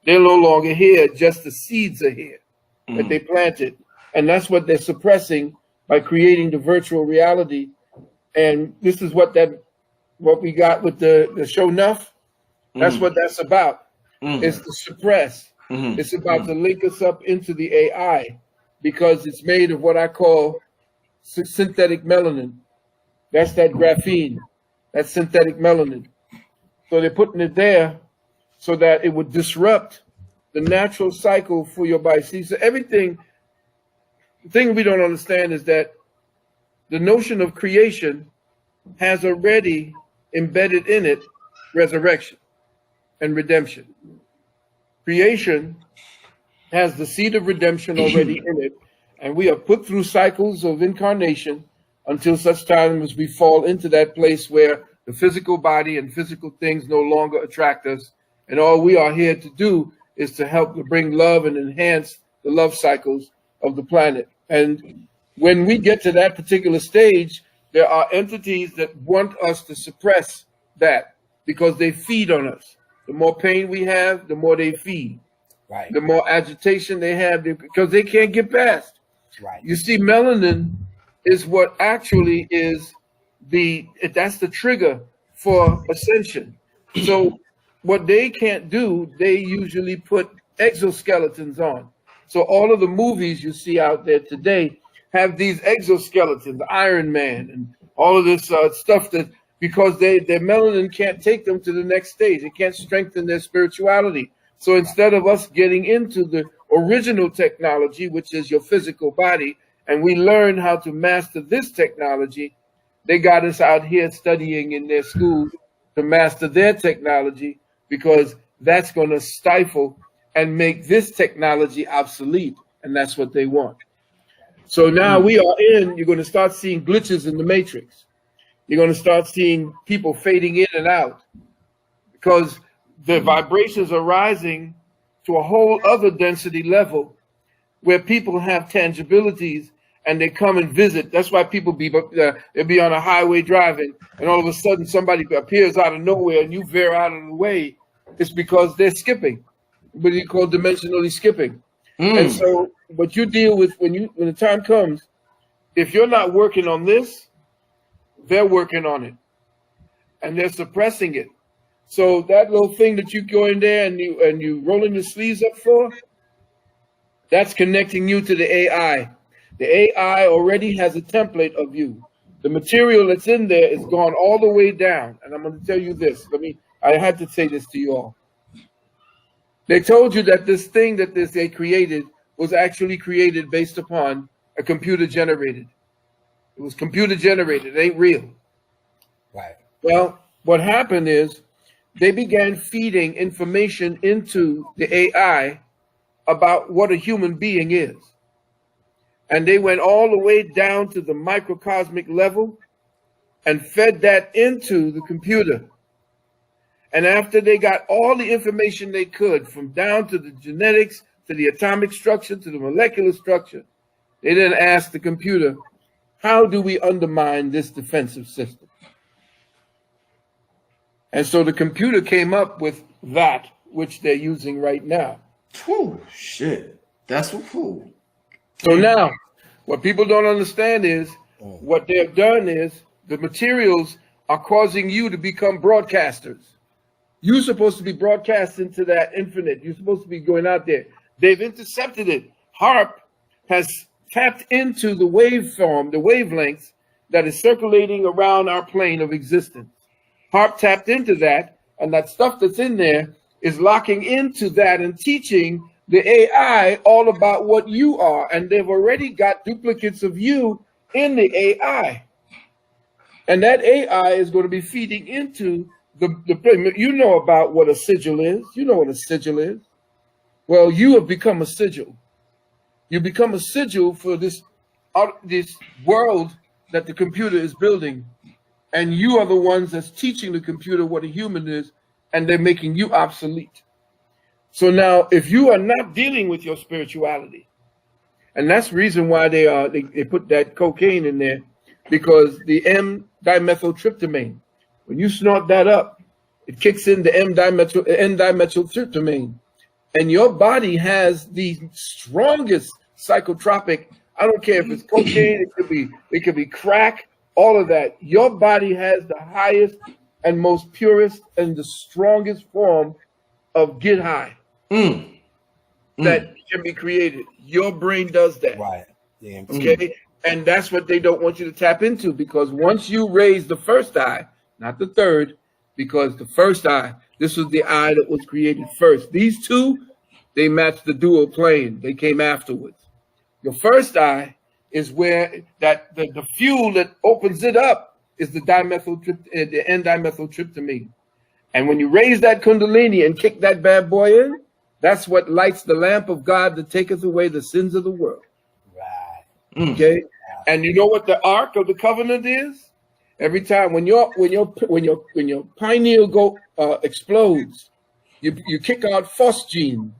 They're no longer here, just the seeds are here that they planted. And that's what they're suppressing by creating the virtual reality. And this is what we got with the show Nuff. That's what that's about. It's to suppress. It's about to link us up into the AI because it's made of what I call synthetic melanin. That's that graphene. That's synthetic melanin. So they're putting it there so that it would disrupt the natural cycle for your body. See, so the thing we don't understand is that the notion of creation has already embedded in it resurrection and redemption. Creation has the seed of redemption already in it, and we are put through cycles of incarnation until such time as we fall into that place where the physical body and physical things no longer attract us, and all we are here to do is to help to bring love and enhance the love cycles of the planet. And when we get to that particular stage, there are entities that want us to suppress that because they feed on us. The more pain we have, the more they feed. Right. The more agitation they have because they can't get past. Right. You see, melanin is what actually is that's the trigger for ascension. So what they can't do, they usually put exoskeletons on. So all of the movies you see out there today have these exoskeletons, Iron Man, and all of this stuff that because their melanin can't take them to the next stage. It can't strengthen their spirituality. So instead of us getting into the original technology, which is your physical body, and we learn how to master this technology, they got us out here studying in their schools to master their technology because that's going to stifle and make this technology obsolete. And that's what they want. So now you're going to start seeing glitches in the matrix. You're going to start seeing people fading in and out because the vibrations are rising to a whole other density level where people have tangibilities and they come and visit. That's why people they'll be on a highway driving and all of a sudden somebody appears out of nowhere and you veer out of the way. It's because they're skipping, what you call dimensionally skipping. And so what you deal with when the time comes, if you're not working on this, they're working on it and they're suppressing it. So that little thing that you go in there and you rolling your sleeves up for, that's connecting you to the AI. The AI already has a template of you. The material that's in there is gone all the way down. And I'm going to tell you this. I had to say this to you all. They told you that this thing that they created was actually created based upon a computer generated. It was computer generated. It ain't real. Right. Well, what happened is they began feeding information into the AI about what a human being is. And they went all the way down to the microcosmic level and fed that into the computer. And after they got all the information they could, from down to the genetics, to the atomic structure, to the molecular structure, they then asked the computer, how do we undermine this defensive system? And so the computer came up with that, which they're using right now. Whew, shit. That's cool. So now, what people don't understand is, what they've done is, the materials are causing you to become broadcasters. You're supposed to be broadcasting to that infinite. You're supposed to be going out there. They've intercepted it. HARP has tapped into the waveform, the wavelengths that is circulating around our plane of existence. HARP tapped into that, and that stuff that's in there is locking into that and teaching the AI all about what you are. And they've already got duplicates of you in the AI. And that AI is going to be feeding into the you know about what a sigil is. You know what a sigil is. Well, you have become a sigil. You become a sigil for this world that the computer is building. And you are the ones that's teaching the computer what a human is, and they're making you obsolete. So now, if you are not dealing with your spirituality, and that's the reason why they put that cocaine in there, because the M-dimethyltryptamine, when you snort that up, it kicks in the N-dimethyltryptamine. And your body has the strongest psychotropic. I don't care if it's cocaine, it could be crack, all of that. Your body has the highest and most purest and the strongest form of get high that can be created. Your brain does that. Right. Yeah. Okay. And that's what they don't want you to tap into, because once you raise the first eye, not the third, because the first eye, this was the eye that was created first. These two, they match the dual plane. They came afterwards. Your first eye is where that the fuel that opens it up is the N-dimethyltryptamine. And when you raise that kundalini and kick that bad boy in, that's what lights the lamp of God that taketh away the sins of the world. Right. Okay. And you know what the Ark of the Covenant is? Every time when your pineal explodes, you kick out phosphine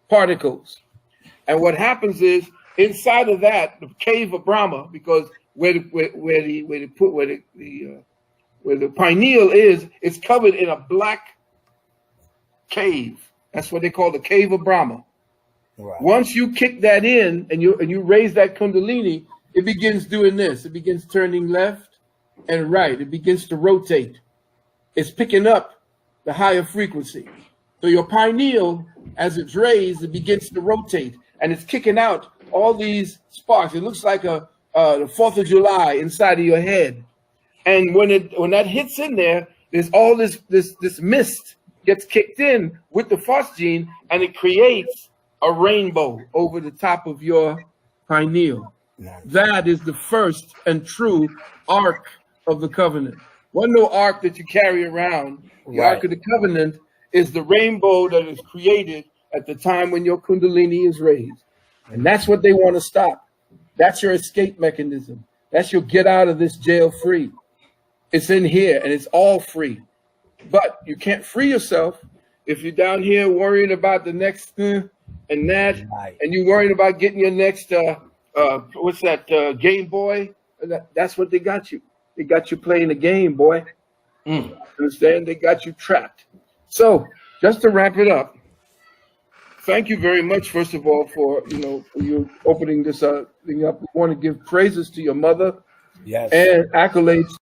particles. And what happens is inside of that, the cave of Brahma, because where the pineal is, it's covered in a black cave. That's what they call the cave of Brahma. Right. Once you kick that in and you raise that kundalini, it begins doing this. It begins turning left and right. It begins to rotate. It's picking up the higher frequency. So your pineal, as it's raised, it begins to rotate, and it's kicking out all these sparks. It looks like the 4th of July inside of your head. And when that hits in there, there's all this mist gets kicked in with the phosgene, and it creates a rainbow over the top of your pineal. Nice. That is the first and true Ark of the Covenant. One no ark that you carry around. The Right. Ark of the Covenant is the rainbow that is created at the time when your kundalini is raised. And that's what they want to stop. That's your escape mechanism. That's your get out of this jail free. It's in here, and it's all free. But you can't free yourself if you're down here worrying about the next and that, Right. and you're worrying about getting your next Game Boy. That's what they got you. They got you playing the game, boy. Understand? They got you trapped. So just to wrap it up, thank you very much, first of all, for you opening this thing up. We want to give praises to your mother Yes. and accolades